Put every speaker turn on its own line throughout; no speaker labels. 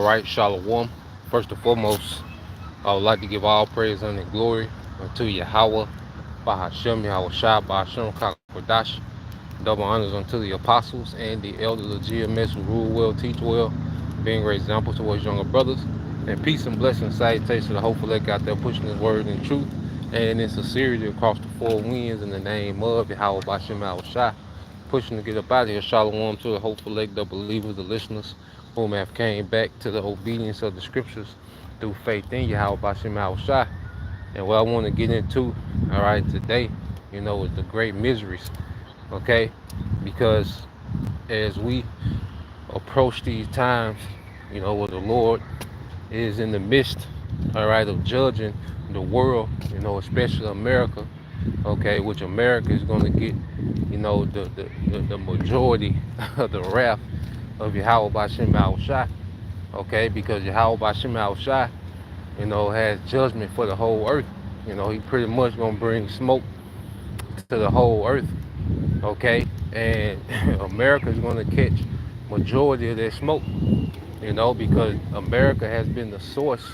right, Shalom. First and foremost, I would like to give all praise and glory unto Yahweh, Bahashem, Yahweh Shai, Bahashem, Kakwadash. Double honors unto the apostles and the elders of GMS who rule well, teach well, being great examples towards younger brothers. And peace and blessings, salutations to the hopeful elect out there pushing his word in truth and in sincerity across the four winds in the name of Yahweh Bahashem, Yahweh Shai. Pushing to get up out of here. Shalom to the hopeful elect, the believers, the listeners, whom have came back to the obedience of the scriptures through faith in Yahweh Bashim Yahweh Shai. And what I want to get into, all right, today, is the great miseries, okay? Because as we approach these times, where the Lord is in the midst, all right, of judging the world, especially America, okay, which America is going to get, the majority of the wrath of Yahweh Bashim Yahweh Shai, okay, because Yahweh Bashim Yahweh Shai, has judgment for the whole earth. He pretty much going to bring smoke to the whole earth, okay, and America is going to catch majority of that smoke, because America has been the source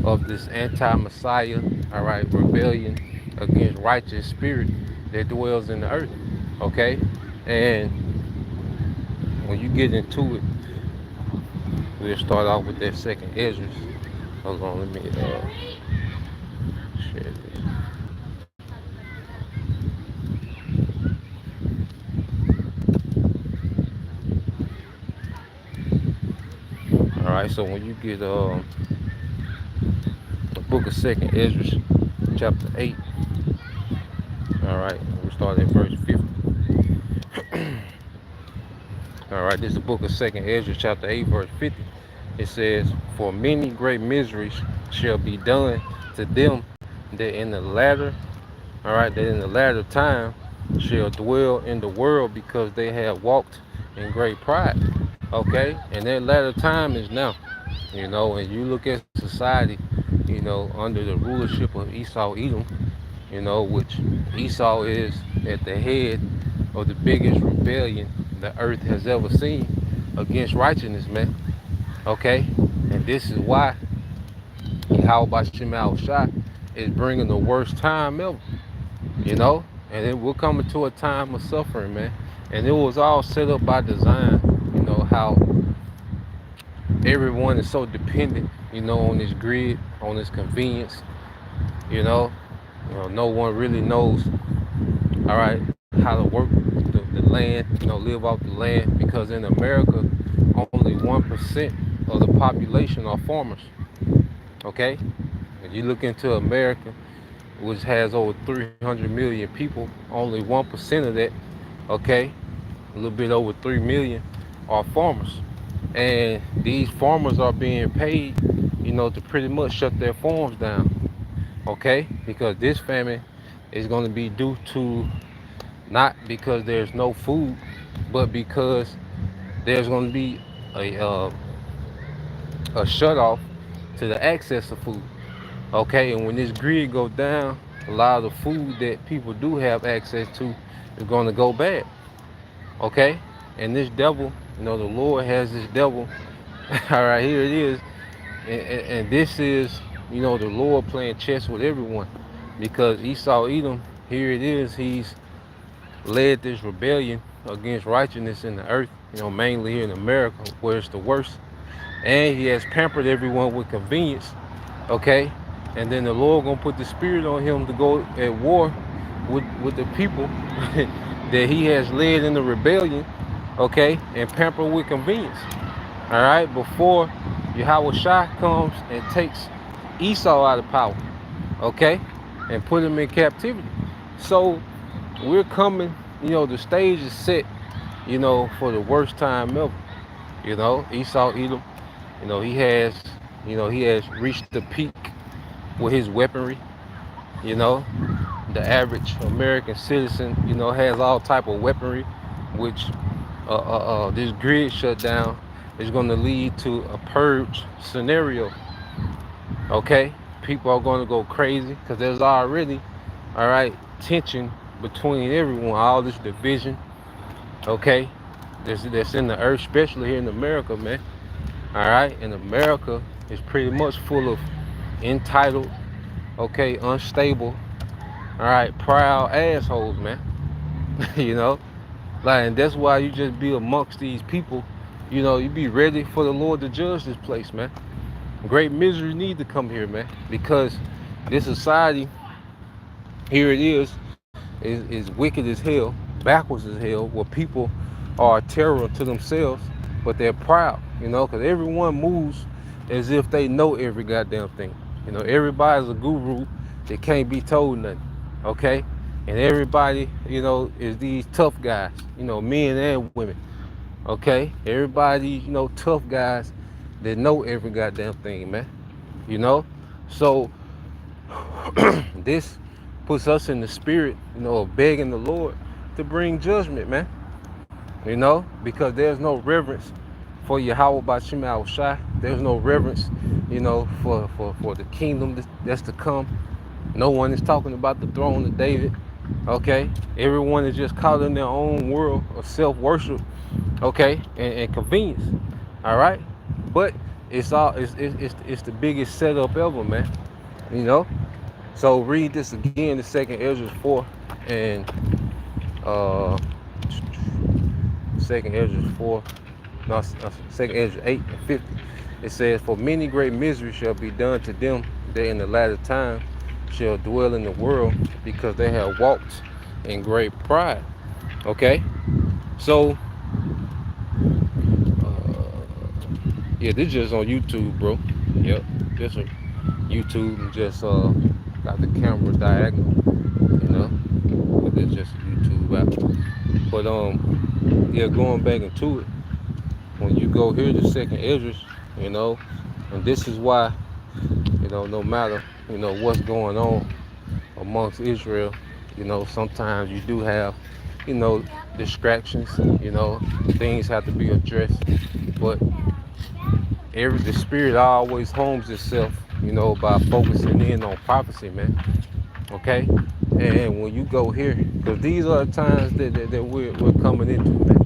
of this anti-Messiah, all right, rebellion against righteous spirit that dwells in the earth, okay? And when you get into it, we'll start off with that second Ezra. Hold on, let me share this. All right, so when you get the book of second Ezra, chapter 8, all right, we start at verse 50. All right, this is the book of second Ezra, chapter 8, verse 50. It says, "For many great miseries shall be done to them that in the latter, all right, that in the latter time shall dwell in the world, because they have walked in great pride." Okay, and that latter time is now. And you look at society, under the rulership of Esau Edom, which Esau is at the head of the biggest rebellion the earth has ever seen against righteousness, man. Okay, and this is why Yahweh Bashim Al Shai is bringing the worst time ever, and then we're coming to a time of suffering, man. And it was all set up by design, how everyone is so dependent, on this grid, on this convenience, no one really knows, all right, how to work the land, live off the land, because in America, only 1% of the population are farmers, okay? If you look into America, which has over 300 million people, only 1% of that, okay, a little bit over 3 million are farmers. And these farmers are being paid, to pretty much shut their farms down, okay? Because this famine is going to be due to not because there's no food, but because there's going to be a shut off to the access of food, okay? And when this grid goes down, a lot of the food that people do have access to is going to go bad, okay? And this devil, the Lord has this devil. All right, here it is. And this is, the Lord playing chess with everyone, because Esau Edom, here it is, he's led this rebellion against righteousness in the earth, mainly here in America, where it's the worst. And he has pampered everyone with convenience, okay? And then the Lord gonna put the spirit on him to go at war with the people that he has led in the rebellion, okay? And pamper with convenience, all right? Before Yahweh Shai comes and takes Esau out of power, okay? And put him in captivity. So we're coming, the stage is set, for the worst time ever. Esau Edom, he has reached the peak with his weaponry. The average American citizen, has all type of weaponry, which this grid shutdown is going to lead to a purge scenario. Okay, people are going to go crazy because there's already, all right, tension between everyone, all this division. Okay, that's in the earth, especially here in America, man. All right, and America is pretty much full of entitled, okay, unstable, all right, proud assholes, man. you know, like, and that's why you just be amongst these people. You be ready for the Lord to judge this place, man. Great misery need to come here, man, because this society here it is wicked as hell, backwards as hell, where people are a terror to themselves, but they're proud, because everyone moves as if they know every goddamn thing. Everybody's a guru that can't be told nothing, okay? And everybody, is these tough guys, men and women, okay? Everybody, tough guys that know every goddamn thing, man, you know? So this puts us in the spirit, of begging the Lord to bring judgment, man. Because there's no reverence for Yahweh Bashim Shai. There's no reverence, for the kingdom that's to come. No one is talking about the throne of David. Okay? Everyone is just caught in their own world of self-worship, okay, and convenience. All right? But it's the biggest setup ever, man. You know? So read this again, the second Ezra 4 and uh second Ezra 4, no, second Ezra 8 and 50. It says, "For many great miseries shall be done to them that in the latter time shall dwell in the world, because they have walked in great pride." Okay? So yeah, this just on YouTube, bro. Yep, just on YouTube, and just got the camera diagonal, but it's just a YouTube app. But yeah, going back into it, when you go here to second Esdras, and this is why, no matter, what's going on amongst Israel, sometimes you do have, you know, distractions, things have to be addressed. But the spirit always homes itself, by focusing in on prophecy, man. Okay? And when you go here, because these are the times that we're coming into, man.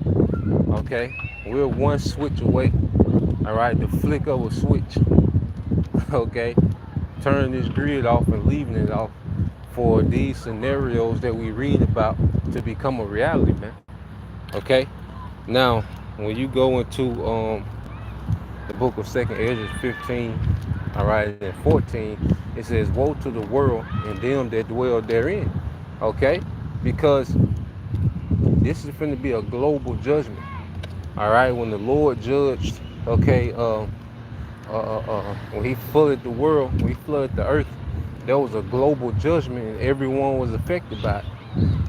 Okay? We're one switch away, all right, the flick of a switch, okay, turning this grid off and leaving it off for these scenarios that we read about to become a reality, man. Okay? Now, when you go into the book of Second Ezra 15, all right, and 14, it says, "Woe to the world and them that dwell therein." Okay? Because this is going to be a global judgment. All right, when the Lord judged, okay, when he flooded the world, when he flooded the earth, there was a global judgment and everyone was affected by it.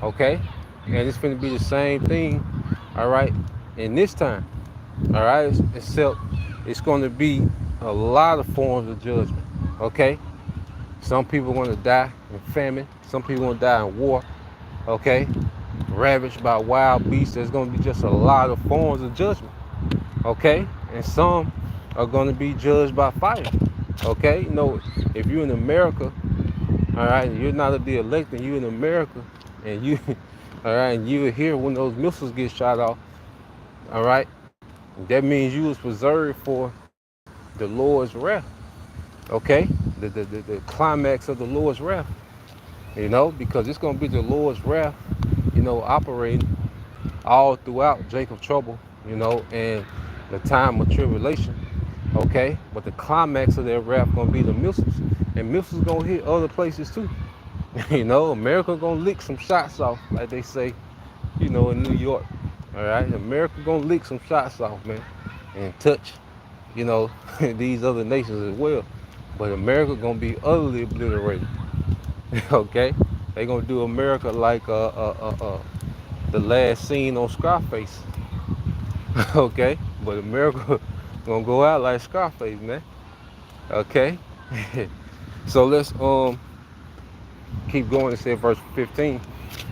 Okay? And it's going to be the same thing, all right, in this time. All right? Except it's going to be a lot of forms of judgment. Okay? Some people are going to die in famine. Some people are going to die in war. Okay? Ravaged by wild beasts. There's going to be just a lot of forms of judgment. Okay? And some are going to be judged by fire. Okay? If you're in America, all right, you're not the elect, and you're in America, and you, all right, and you're here when those missiles get shot off, all right, that means you was preserved for the Lord's wrath. Okay? The climax of the Lord's wrath, because it's going to be the Lord's wrath, operating all throughout Jacob's trouble, and the time of tribulation. Okay? But the climax of that wrath going to be the missiles. And missiles going to hit other places too. America going to lick some shots off, like they say, in New York. All right? America going to lick some shots off, man, and touch, these other nations as well. But America going to be utterly obliterated. Okay? They going to do America like the last scene on Scarface. Okay? But America gonna go out like Scarface, man. Okay? So let's keep going. It says verse 15.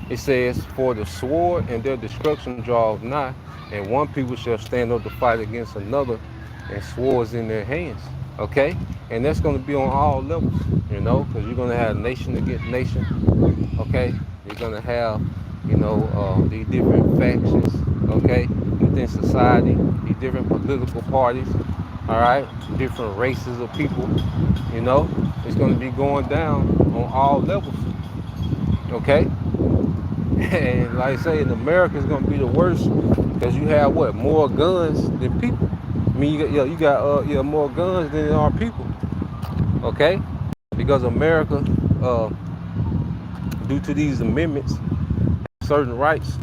It says, "For the sword and their destruction draws nigh, and one people shall stand up to fight against another, and swords in their hands." Okay? And that's gonna be on all levels, because you're gonna have nation against nation. Okay? You're gonna have, these different factions, okay, within society, these different political parties, all right, different races of people, you know, it's going to be going down on all levels, okay? And like I say, in America, it's going to be the worst because you have what, more guns than people. I mean, you got more guns than there are people, okay? Because America, uh, due to these amendments, certain rights,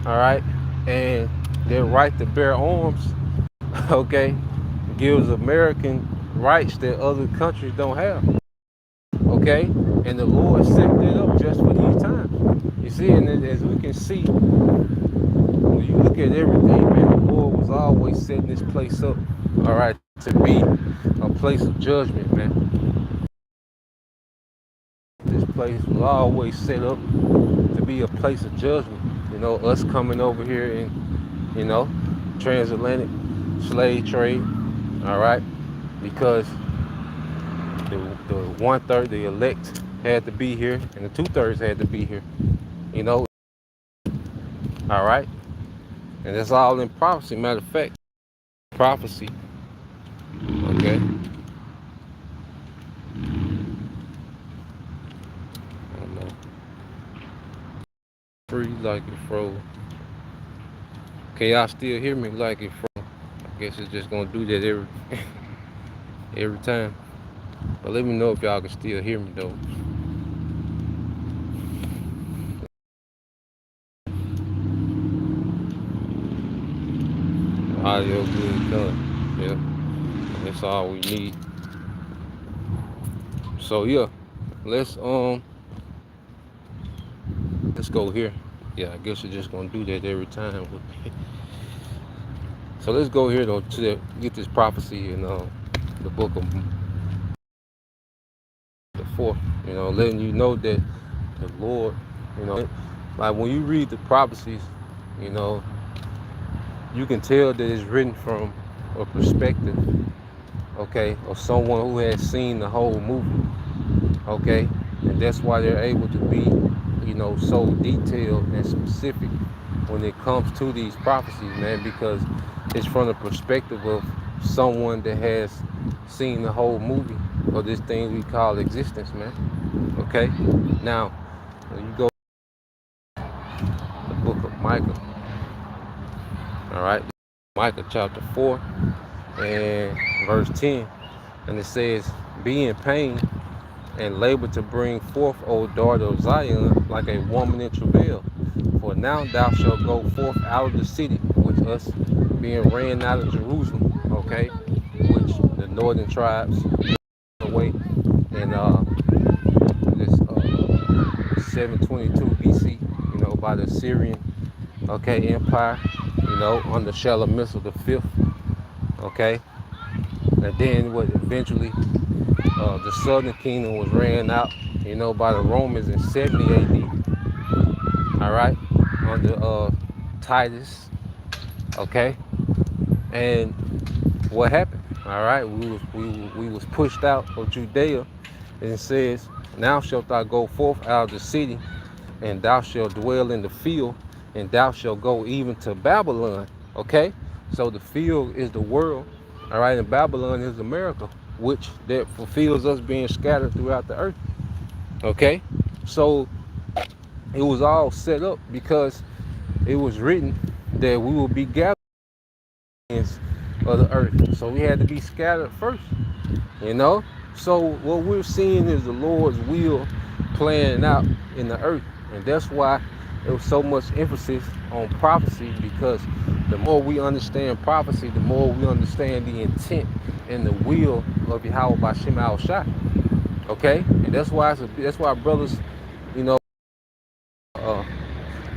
all right, and their right to bear arms, okay, gives American rights that other countries don't have, okay, and the Lord set that up just for these times. You see, and as we can see, when you look at everything, man, the Lord was always setting this place up, all right, to be a place of judgment, man. This place was always set up to be a place of judgment. You know, us coming over here and, transatlantic slave trade, all right, because the 1/3, the elect, had to be here, and the 2/3 had to be here, you know, all right, and it's all in prophecy. Matter of fact, prophecy, okay. I don't know, free like it froze. Can y'all still hear me like it froze? I guess it's just gonna do that every every time. But let me know if y'all can still hear me though. Audio good done. Yeah, that's all we need. So yeah, let's let's go here. Yeah, I guess you're just gonna do that every time. So let's go here though get this prophecy in the book of the fourth. Letting you know that the Lord, like when you read the prophecies, you know, you can tell that it's written from a perspective, okay, of someone who has seen the whole movie, okay, and that's why they're able to be, so detailed and specific when it comes to these prophecies, man, because it's from the perspective of someone that has seen the whole movie of this thing we call existence, man. Okay? Now, when you go to the book of Micah, all right, Micah chapter 4 and verse 10, and it says, "Be in pain and labor to bring forth, O daughter of Zion, like a woman in travail. For now thou shalt go forth out of the city," with us being ran out of Jerusalem, okay, which the northern tribes away in this 722 BC, by the Syrian, okay, empire, under Shalmaneser the fifth, okay, and then what eventually the southern kingdom was ran out, by the Romans in 70 AD. All right, under Titus. Okay, and what happened? All right, we was pushed out of Judea, and it says, "Now shalt thou go forth out of the city, and thou shalt dwell in the field, and thou shalt go even to Babylon." Okay, so the field is the world. All right, and Babylon is America, which that fulfills us being scattered throughout the earth. Okay, so it was all set up because it was written that we will be gathered of the earth. So we had to be scattered first, you know. So what we're seeing is the Lord's will playing out in the earth, and that's why there was so much emphasis on prophecy, because the more we understand prophecy, the more we understand the intent and the will of Yahweh Bashim Al Shai. Okay, and that's why brothers, you know, uh,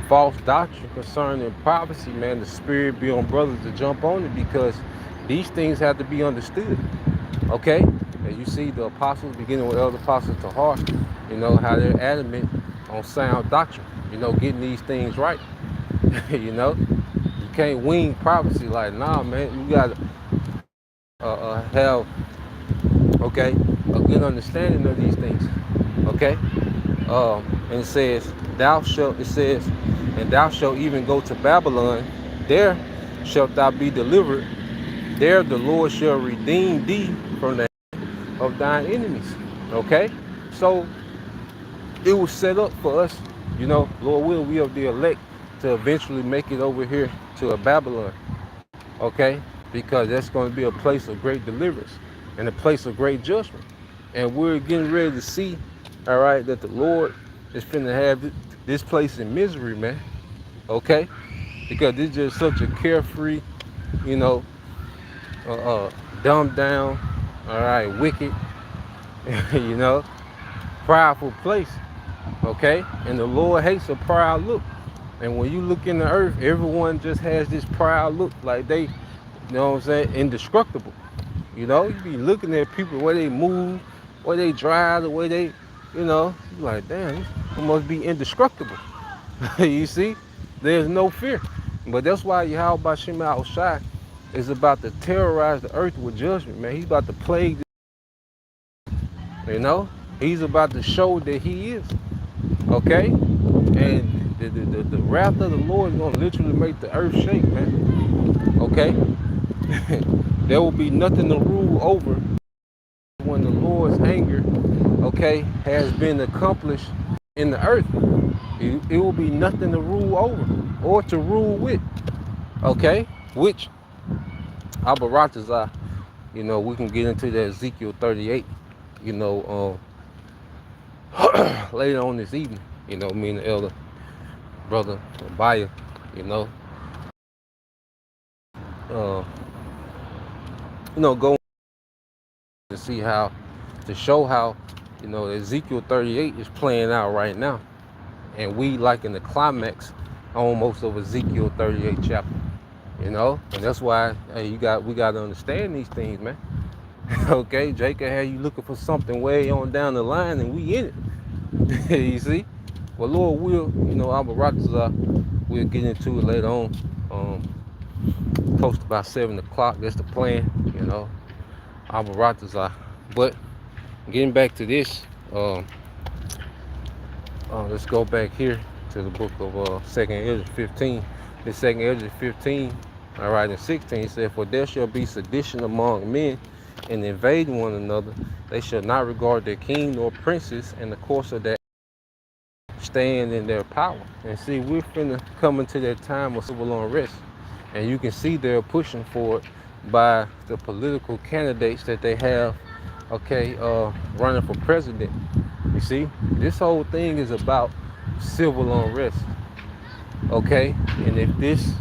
false doctrine concerning prophecy, man, the spirit be on brothers to jump on it, because these things have to be understood. Okay, as you see the apostles, beginning with elder apostles to heart, how they're adamant on sound doctrine, getting these things right. You can't wing prophecy like, nah, man, you gotta have, okay, a good understanding of these things. Okay, and it says, "And thou shalt even go to Babylon, there shalt thou be delivered There the Lord shall redeem thee from the hand of thine enemies. Okay? So it was set up for us, Lord will, we of the elect to eventually make it over here to a Babylon. Okay? Because that's going to be a place of great deliverance and a place of great judgment. And we're getting ready to see, all right, that the Lord is finna have this place in misery, man. Okay? Because it's just such a carefree, you know, dumbed down, all right, wicked, you know, prideful place. Okay? And the Lord hates a proud look. And when you look in the earth, everyone just has this proud look, like they, what I'm saying, indestructible. You be looking at people, the way they move, the way they drive, the way they, you like, damn, these people must be indestructible. You see? There's no fear. But that's why Yahweh Bashim Al Shai is about to terrorize the earth with judgment, man. He's about to plague, you know? He's about to show that he is. Okay? And the wrath of the Lord is going to literally make the earth shake, man. Okay? There will be nothing to rule over when the Lord's anger, okay, has been accomplished in the earth. It will be nothing to rule over or to rule with. Okay? Which, Abaratazah, we can get into that Ezekiel 38, later on this evening. Me and the elder brother Abaya, you know, uh, go to see how, to show how, Ezekiel 38 is playing out right now. And we like in the climax almost of Ezekiel 38 chapter, and that's why, hey, we got to understand these things, man. Okay, Jacob had you looking for something way on down the line, and we in it. You see? Well, Lord will, Albaratazar, we'll get into it later on, close to about 7 o'clock. That's the plan, Albaratazar. But getting back to this, let's go back here to the book of 2nd Ezra 15. The 2nd Ezra 15, all right, and 16 said, for there shall be sedition among men, and invading one another. They shall not regard their king nor princes, in the course of their stand in their power. And see, we're finna come into that time of civil unrest. And you can see they're pushing for it by the political candidates that they have, okay, running for president. You see, this whole thing is about civil unrest, okay? And if this,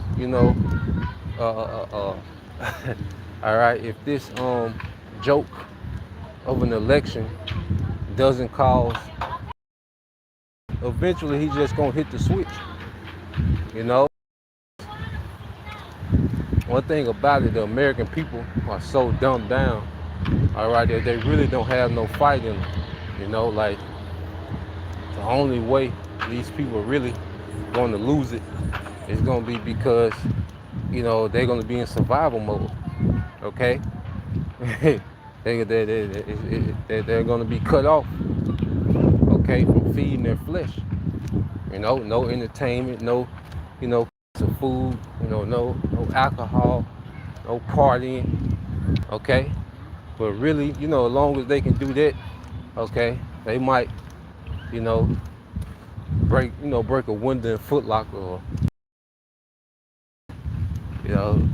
all right, if this joke of an election doesn't cause, eventually he's just gonna hit the switch, One thing about it, the American people are so dumbed down, all right, that they really don't have no fight in them, like, the only way these people really going to lose it is going to be because, they're going to be in survival mode, okay? they're going to be cut off, okay, from feeding their flesh. No entertainment, no, food, no alcohol, no partying, okay? But really, as long as they can do that, okay, they might, break a window in Foot Locker, or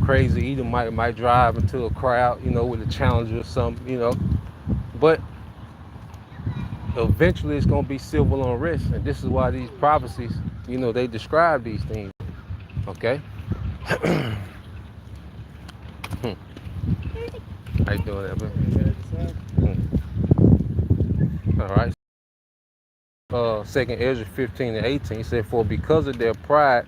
crazy either might drive into a crowd, with a Challenger or something, but eventually it's gonna be civil unrest, and this is why these prophecies, they describe these things, okay? How you doing that, man? All right. 2nd Ezra 15 and 18 said, for because of their pride,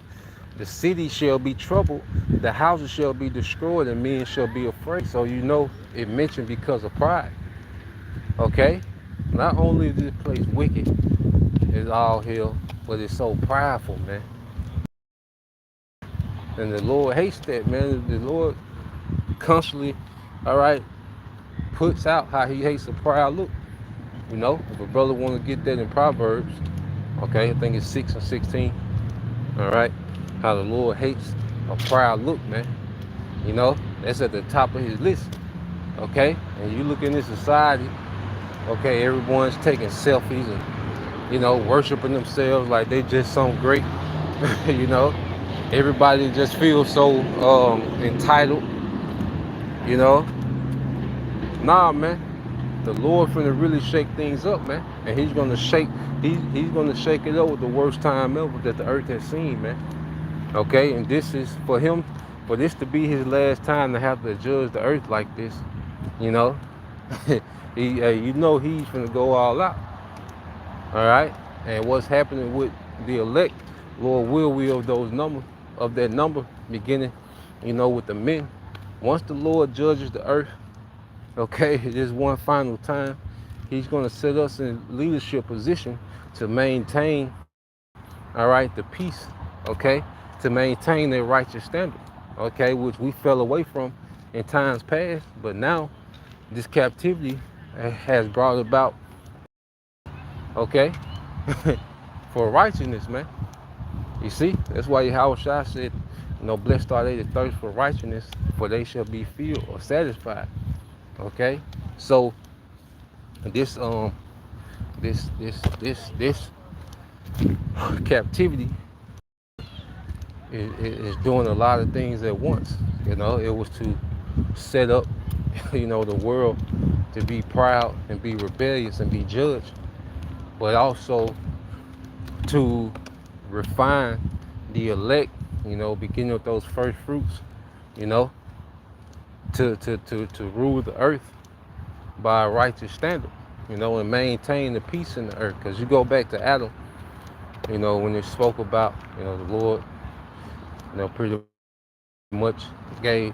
the city shall be troubled, the houses shall be destroyed, and men shall be afraid. So it mentioned because of pride. Okay? Not only is this place wicked, it's all hell, but it's so prideful, man. And the Lord hates that, man. The Lord constantly, all right, puts out how he hates a proud look. If a brother want to get that in Proverbs, okay, I think it's 6 and 16, all right, how the Lord hates a proud look, man. That's at the top of his list. Okay? And you look in this society, okay, everyone's taking selfies and, worshiping themselves like they just some great, you know. Everybody just feels so entitled, you know. Nah, man. The Lord finna really shake things up, man. And he's gonna shake it up with the worst time ever that the earth has seen, man. Okay, and this is for him, for this to be his last time to have to judge the earth like this, you know. He's finna go all out. All right, and what's happening with the elect, Lord will those number of that number beginning, with the men. Once the Lord judges the earth, okay, this one final time, he's gonna set us in leadership position to maintain, all right, the peace, okay, to maintain their righteous standard, okay, which we fell away from in times past, but now this captivity has brought about, okay, for righteousness, man. You see, that's why Yahweh Shai said, blessed are they that thirst for righteousness, for they shall be filled or satisfied. Okay, so this this captivity is doing a lot of things at once. It was to set up, the world to be proud and be rebellious and be judged, but also to refine the elect, beginning with those first fruits, you know, to rule the earth by a righteous standard, and maintain the peace in the earth. Because you go back to Adam, when it spoke about, the Lord, pretty much gave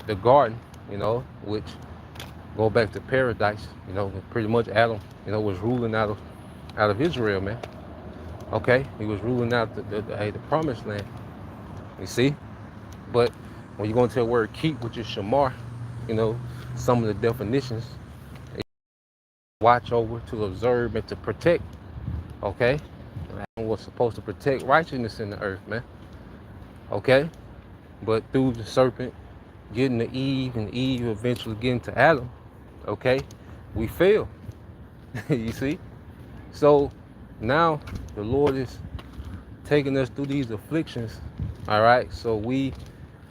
the garden, which go back to paradise, pretty much Adam, was ruling out of Israel, man. Okay, he was ruling out the promised land. You see, but when you go into the word keep, which is shamar, some of the definitions: watch over, to observe, and to protect. Okay, Adam was supposed to protect righteousness in the earth, man. Okay, but through the serpent getting to Eve and Eve eventually getting to Adam, okay, we fail. You see, so now the Lord is taking us through these afflictions, all right, so we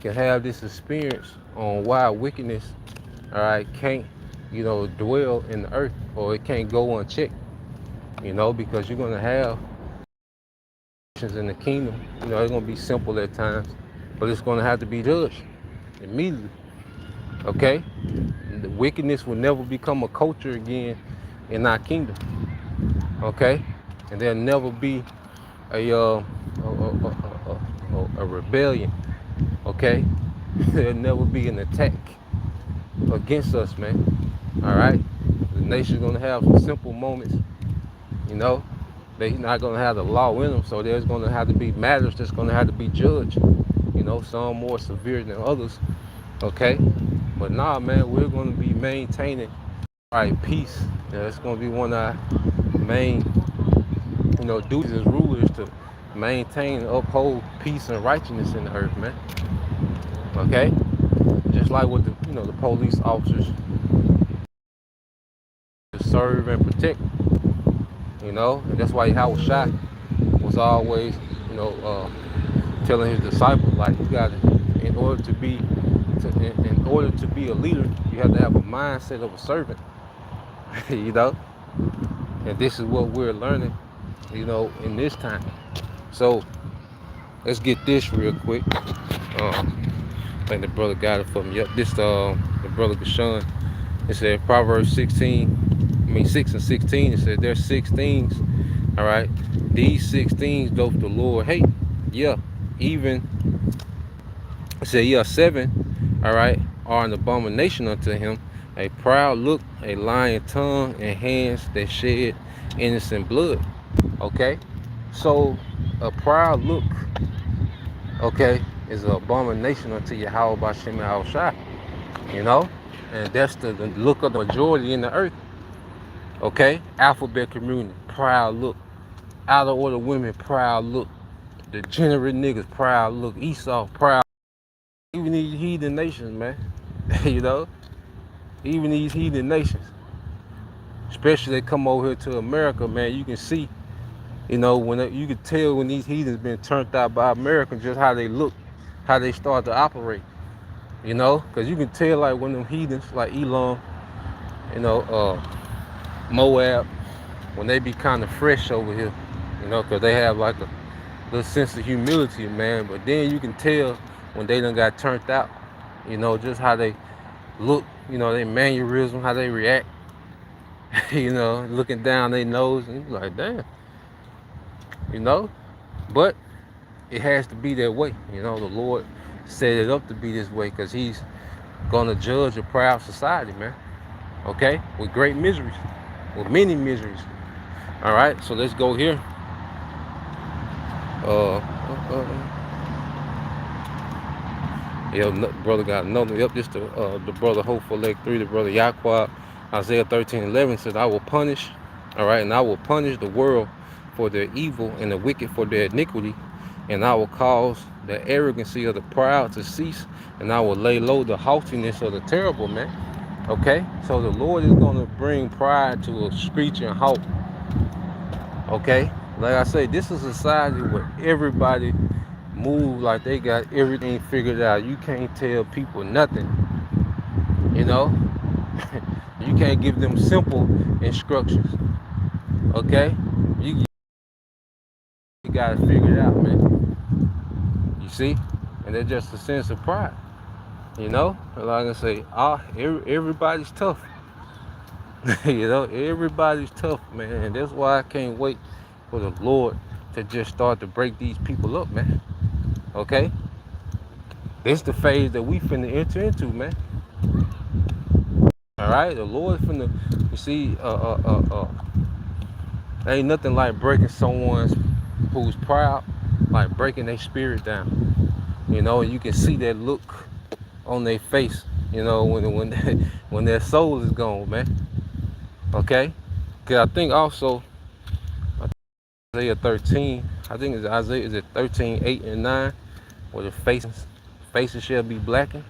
can have this experience on why wickedness, all right, can't, dwell in the earth, or it can't go unchecked, because you're going to have in the kingdom, it's going to be simple at times, but it's going to have to be judged immediately, okay? The wickedness will never become a culture again in our kingdom, okay? And there'll never be a rebellion, okay? There'll never be an attack against us, man. All right? The nation's gonna have some simple moments, They're not gonna have the law in them, so there's gonna have to be matters that's gonna have to be judged, some more severe than others, okay? But nah, man, we're gonna be maintaining, all right, peace. It's gonna be one of our main, duties as rulers to maintain and uphold peace and righteousness in the earth, man. Okay? Just like with the police officers to serve and protect, and that's why Howard Shai was always, telling his disciples, like, you got to, in order to be a leader, you have to have a mindset of a servant, and this is what we're learning, in this time. So let's get this real quick. I think the brother got it for me. Yep, this the brother Gashawn. It said Proverbs 6 and 16. It said there's 6 things. All right, these 6 things doth the Lord hate. Yeah, even it said 7. All right, are an abomination unto him: a proud look, a lying tongue, and hands that shed innocent blood. Okay, so a proud look, okay, is an abomination unto Yahweh Bashem Yahushua, and that's the look of the majority in the earth, okay? Alphabet community, proud look. Out of order women, proud look. Degenerate niggas, proud look. Esau, proud. Even heathen nations, man. You know, even these heathen nations, especially they come over here to America, man. You can see, you can tell when these heathens been turned out by Americans, just how they look, how they start to operate. Because you can tell like when them heathens like Elam, you know, Moab, when they be kind of fresh over here, because they have like a little sense of humility, man. But then you can tell when they done got turned out, just how they look, their mannerism, how they react, looking down their nose, and you're like, damn, you know. But it has to be that way, the Lord set it up to be this way because He's gonna judge a proud society, man. Okay, with great miseries, with many miseries. All right, so let's go here. Yeah, brother got another. Yep, this the brother Hopeful Leg 3, the brother Yaqub. Isaiah 13:11 says, I will punish, all right, and I will punish the world for their evil and the wicked for their iniquity, and I will cause the arrogancy of the proud to cease, and I will lay low the haughtiness of the terrible, man. Okay, so the Lord is going to bring pride to a screeching halt. Okay, like I say, this is a society where everybody move like they got everything figured out. You can't tell people nothing, you know. You can't give them simple instructions. Okay, you got to figure it out, man. You see, and that's just a sense of pride. Like I say, everybody's tough. Everybody's tough, man, and that's why I can't wait for the Lord to just start to break these people up, man. Okay, this the phase that we finna enter into, man. All right, the Lord finna, you see, ain't nothing like breaking someone who's proud, like breaking their spirit down. And you can see that look on their face, when their soul is gone, man. Okay, because I think also Isaiah 13, I think it's Isaiah, is it 13:8 and 9, where the faces shall be blackened.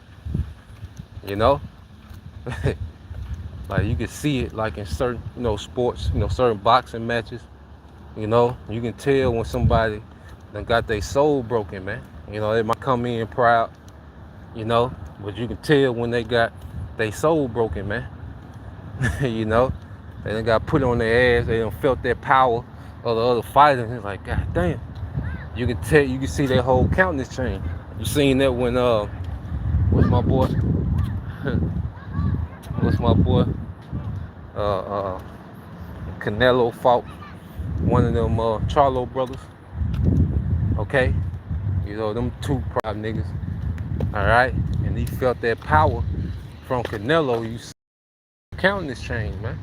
Like you can see it like in certain, sports, certain boxing matches. You can tell when somebody done got their soul broken, man. They might come in proud, but you can tell when they got their soul broken, man. They done got put on their ass. They done felt that power of the other fighter. And it's like, God damn. You can see their whole countenance change. You seen that when what's my boy? Canelo fought one of them Charlo brothers. Okay, them two proud niggas. All right, and he felt that power from Canelo. You see countenance change, man.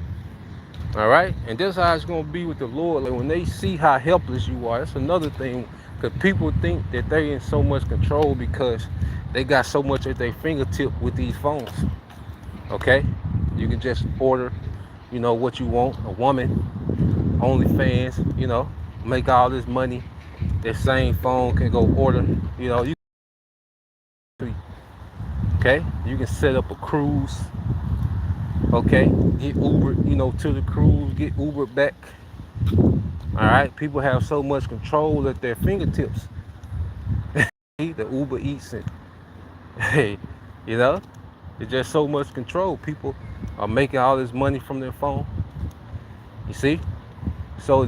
All right, and that's how it's gonna be with the Lord. Like when they see how helpless you are, that's another thing. Because people think that they in so much control because they got so much at their fingertip with these phones. Okay, you can just order, what you want. A woman, OnlyFans, make all this money. That same phone can go order, okay? You can set up a cruise, okay? Get Uber, to the cruise, get Uber back. All right, people have so much control at their fingertips. The Uber Eats it. Hey, it's just so much control. People are making all this money from their phone. You see? So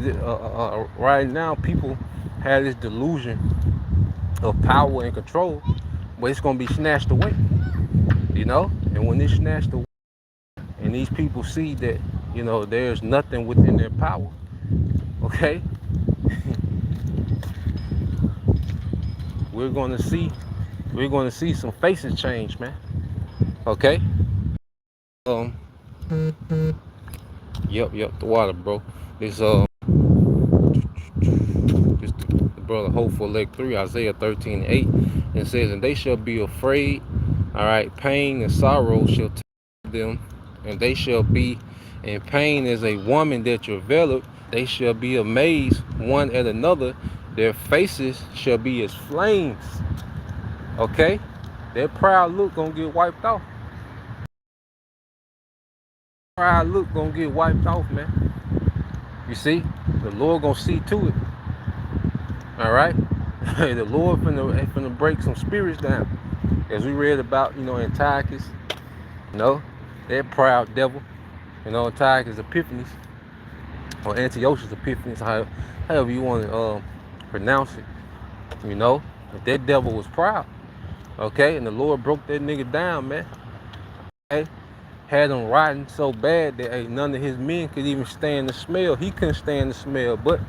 right now, people have this delusion of power and control, but it's gonna be snatched away. And when it's snatched away, and these people see that, there's nothing within their power. Okay? We're gonna see some faces change, man. Okay? Yep, the water, bro. This the brother Hopeful Leg 3, Isaiah 13:8, and says, and they shall be afraid. All right, pain and sorrow shall take them, and they shall be in pain as a woman that travaileth. They shall be amazed one at another. Their faces shall be as flames. Okay? That proud look gonna get wiped off. Proud look gonna get wiped off, man. You see, the Lord gonna see to it. All right. The Lord finna break some spirits down, as we read about, Antiochus, that proud devil, Antiochus Epiphanes, or Antiochus Epiphanes, however you want to pronounce it. That devil was proud. Okay, and the Lord broke that nigga down, man. Okay, had him rotting so bad that none of his men could even stand the smell. He couldn't stand the smell, but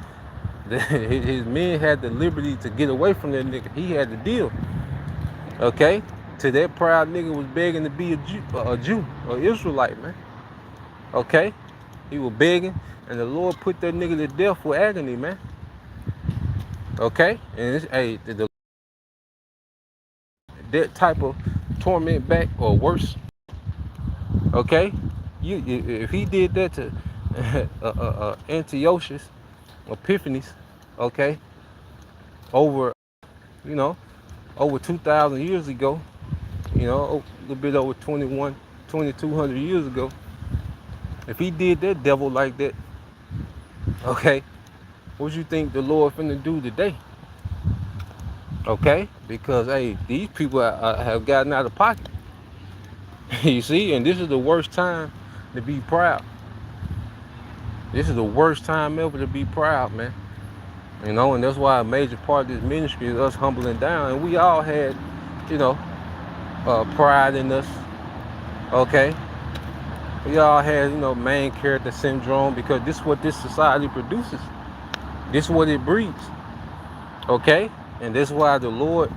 his men had the liberty to get away from that nigga. He had the deal. Okay, to that proud nigga was begging to be a Jew, or Israelite, man. Okay, he was begging, and the Lord put that nigga to death for agony, man. Okay, and that type of torment back or worse. Okay, if he did that to Antiochus Epiphanes, okay, over over 2,000 years ago, a little bit over 2,200 years ago. If he did that devil like that, okay, what you think the Lord finna do today? Okay, because these people have gotten out of pocket. You see, and this is the worst time to be proud. This is the worst time ever to be proud, man. And that's why a major part of this ministry is us humbling down. And we all had, pride in us. Okay, we all had, main character syndrome, because this is what this society produces. This is what it breeds. Okay, and that's why the Lord,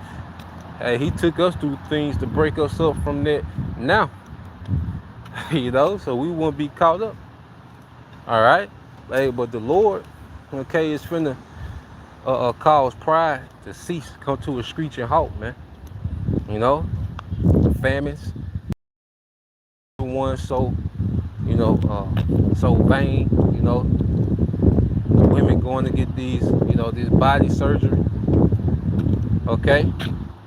he took us through things to break us up from that now. So we won't be caught up. All right, but the Lord, okay, is finna cause pride to cease, come to a screeching halt, man. The famines, everyone so so vain. The women going to get these, this body surgery. Okay,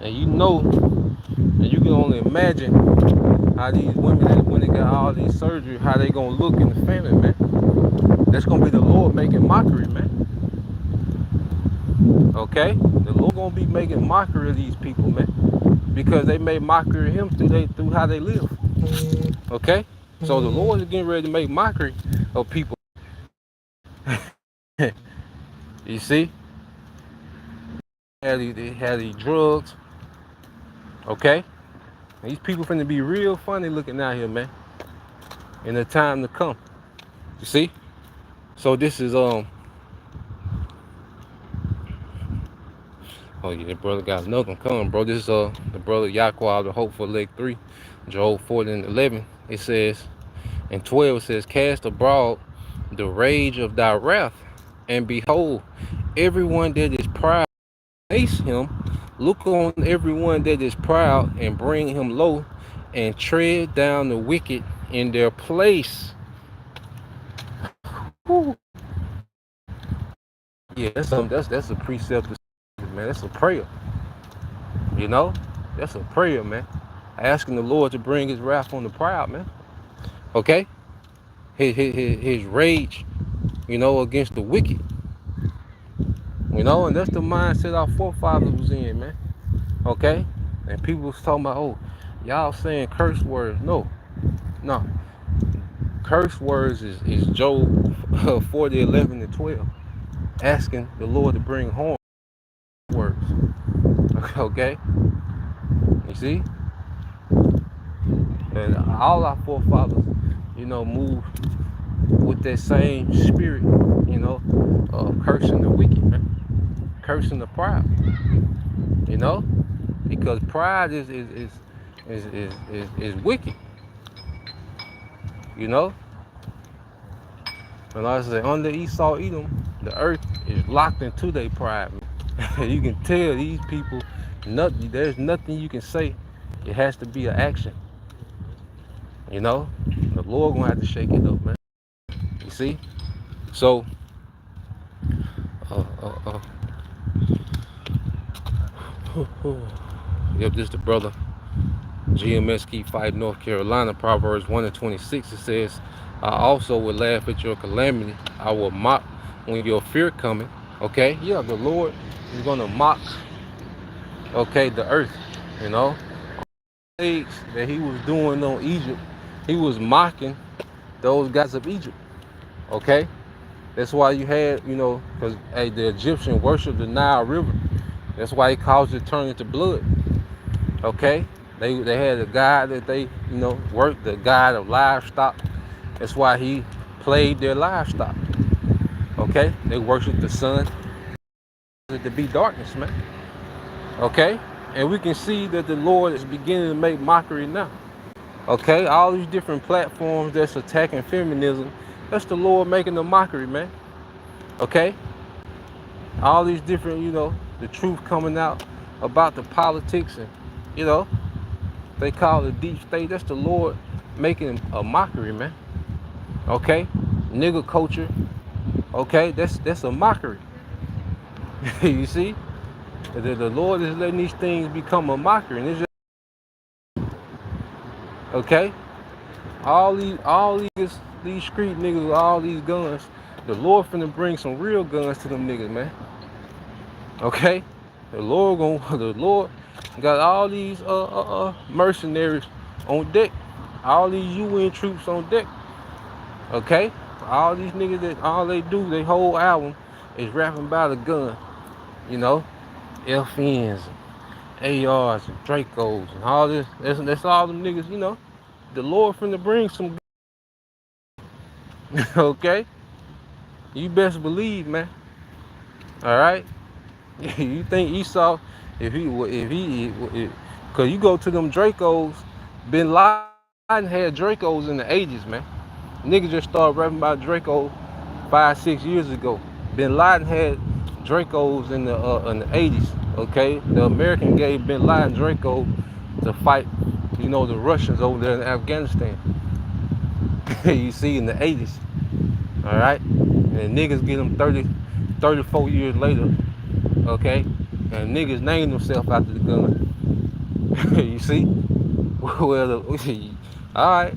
and and you can only imagine how these women, when they got all these surgery, how they gonna look in the famine, man. That's gonna be the Lord making mockery, man. Okay, the Lord gonna be making mockery of these people, man, because they made mockery of Him through how they live. Okay, so the Lord is getting ready to make mockery of people. You see, they had these drugs. Okay, these people finna be real funny looking out here, man, in the time to come. You see, so this is Oh yeah, brother got another one coming, bro. This is the brother Yahweh, the hope for leg 3, Joel 4:11. It says, and 12 says, cast abroad the rage of thy wrath, and behold, everyone that is proud, face him. Look on everyone that is proud, and bring him low, and tread down the wicked in their place. Woo. Yeah, that's a precept, man. That's a prayer. That's a prayer, man. Asking the Lord to bring His wrath on the proud, man. Okay, his rage, against the wicked. And that's the mindset our forefathers was in, man. Okay, and people was talking about, oh, y'all saying curse words. No. Curse words is Job 40:11-12, asking the Lord to bring harm words. Okay, you see, and all our forefathers, moved with that same spirit, cursing the wicked, man, cursing the proud, because pride is wicked, And like I say, under Esau, Edom, the earth is locked into their pride, man. You can tell these people, there's nothing you can say. It has to be an action. The Lord gonna have to shake it up, man. You see? So, yep, this is the brother GMS keep fighting North Carolina. Proverbs 1 and 26, it says, I also will laugh at your calamity. I will mock when your fear coming. Okay, yeah, the Lord is gonna mock, okay, the earth, you know. Plagues that he was doing on Egypt, he was mocking those guys of Egypt. Okay, that's why you had, because hey, the Egyptian worshiped the Nile River. That's why he caused it to turn into blood. Okay, they had a god that they worked, the god of livestock. That's why he played their livestock. Okay, they worshiped the sun to be darkness, man. Okay, and we can see that the Lord is beginning to make mockery now. Okay, all these different platforms that's attacking feminism, that's the Lord making a mockery, man. Okay, all these different, the truth coming out about the politics, and you know they call it deep state. That's the Lord making a mockery, man. Okay, nigga culture. Okay, that's a mockery. You see, the Lord is letting these things become a mockery, and it's just okay. All these street niggas with all these guns. The Lord finna bring some real guns to them niggas, man. Okay, the Lord got all these mercenaries on deck, all these UN troops on deck. Okay, all these niggas that all they do, their whole album is rapping about a gun. You know, FNs, ARs, and Dracos, and all this. That's all them niggas. The Lord finna bring some. Okay, you best believe, man. All right. You think Esau, cause you go to them Dracos, Bin Laden had Dracos in the 80s, man. Niggas just started rapping about Draco 5, 6 years ago. Bin Laden had Dracos in the 80s. Okay, the American gave Bin Laden Draco to fight, the Russians over there in Afghanistan. You see, in the 80s. All right, and niggas get them 34 years later. Okay, and niggas name themselves after the gun. You see? Well, all right.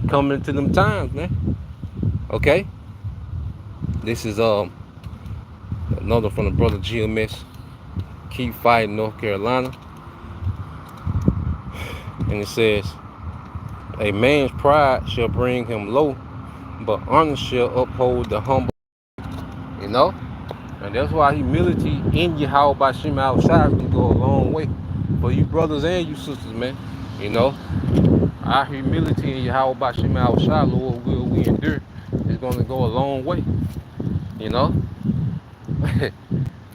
Coming into them times, man. Okay. This is another from the brother GMS. Keep fighting North Carolina. And it says, a man's pride shall bring him low, but honor shall uphold the humble. You know? And that's why humility in Yahweh by Shema outside can go a long way for you brothers and you sisters, man. Our humility in Yahweh by Shema outside, Lord, will we endure, is going to go a long way.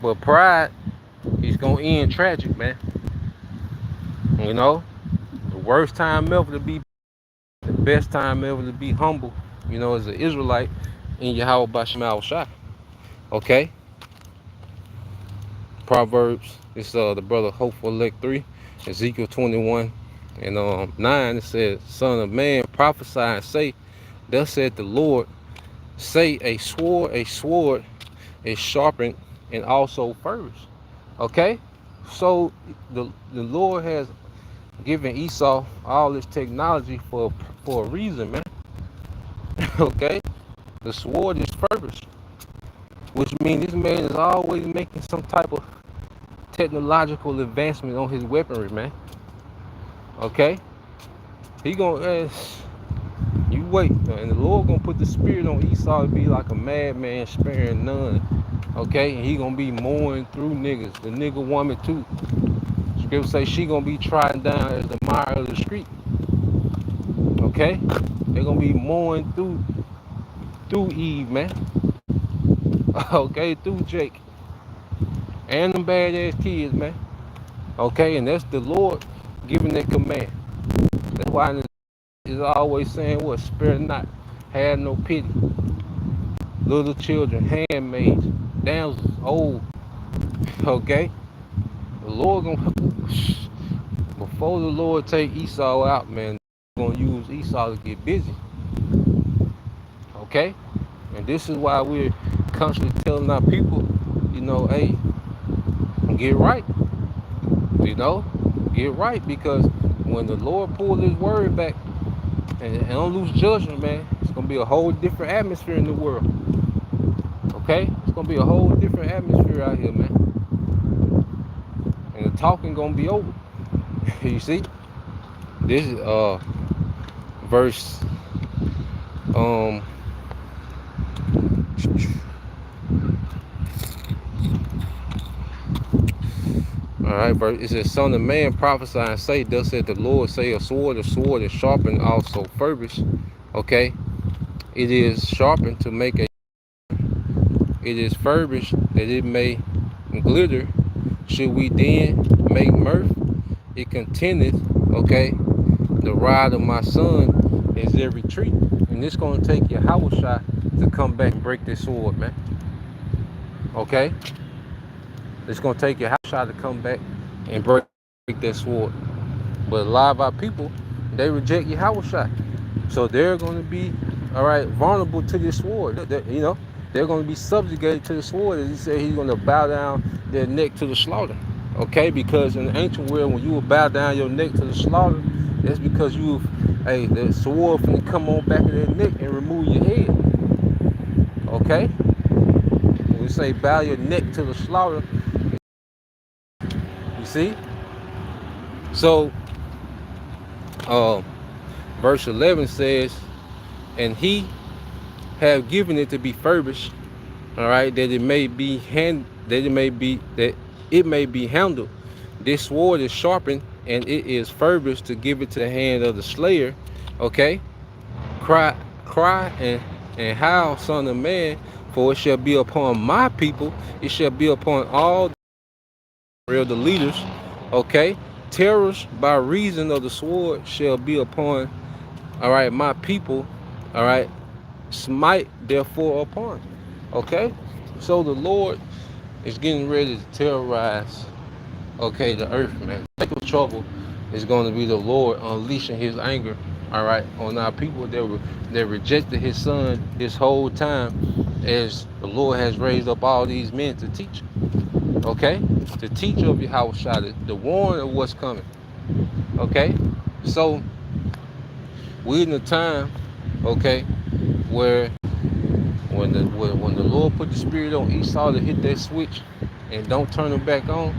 But pride is going to end tragic, man. The worst time ever to be, the best time ever to be humble, as an Israelite in Yahweh by Shema outside. Okay? Proverbs, it's the brother Hopeful Elect 3, Ezekiel 21 and 9, it says, Son of man, prophesy and say, thus said the Lord, say a sword is sharpened and also furries. Okay? So the Lord has given Esau all this technology for a reason, man. Okay? The sword is furries, which means this man is always making some type of technological advancement on his weaponry, man. Okay, he gonna you wait, and the Lord gonna put the spirit on Esau to be like a madman sparing none. Okay, and he gonna be mowing through niggas, the nigga woman too. Scripture say she gonna be trodden down as the mire of the street. Okay, they gonna be mowing through Eve, man. Okay, through Jake and them badass kids, man. Okay, and that's the Lord giving that command. That's why it's always saying what? Spare not, have no pity. Little children, handmaids, damsels, old. Okay? The Lord gonna, before the Lord take Esau out, man, gonna use Esau to get busy. Okay? And this is why we're constantly telling our people, hey, get right. Get get right, because when the Lord pull His word back and don't lose judgment, man, it's gonna be a whole different atmosphere in the world. Okay, it's gonna be a whole different atmosphere out here, man, and the talking gonna be over. You see, this is verse um all right, verse, it says, "Son of man, prophesy and say, thus said the Lord, say, a sword is sharpened, also furbished." Okay, it is sharpened to make a, it is furbished that it may glitter. Should we then make mirth? It contendeth, okay, the rod of my son is their retreat. And it's going to take your house shot to come back and break this sword, man. Okay? It's going to take your house shot to come back and break that sword. But a lot of our people, they reject your house shot. So they're going to be, all right, vulnerable to this sword. You know, they're going to be subjugated to the sword. As he said, he's going to bow down their neck to the slaughter. Okay? Because in the ancient world, when you will bow down your neck to the slaughter, that's because hey, the sword finna come on back of their neck and remove your head. Okay? When we say bow your neck to the slaughter, you see? So, uh, verse 11 says, "And he have given it to be furbished, all right, that it may be handled. This sword is sharpened, and it is furbished to give it to the hand of the slayer." Okay? Cry and howl, son of man, for it shall be upon my people, it shall be upon all the leaders. Okay? Terrors by reason of the sword shall be upon, all right, my people. All right? Smite therefore upon. Okay? So the Lord is getting ready to terrorize, okay, the earth, man. The cycle of trouble is going to be the Lord unleashing His anger, all right, on our people that rejected His Son this whole time, as the Lord has raised up all these men to teach, okay, to teach of your house shot, to warn of what's coming, okay. So we're in a time, okay, where when the Lord put the Spirit on Esau to hit that switch and don't turn it back on,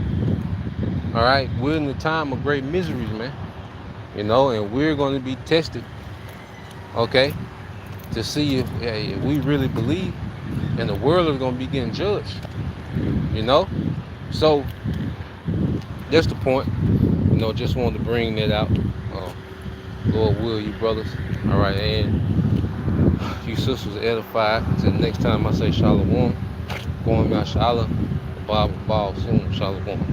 all right, we're in the time of great miseries, man. You know, and we're going to be tested, okay, to see if we really believe, and the world is going to be getting judged, you know. So that's the point. You know, just wanted to bring that out. Lord will, you brothers, all right, and you sisters edified. Until next time I say shalom, going by shalom, Bible, soon, shalom.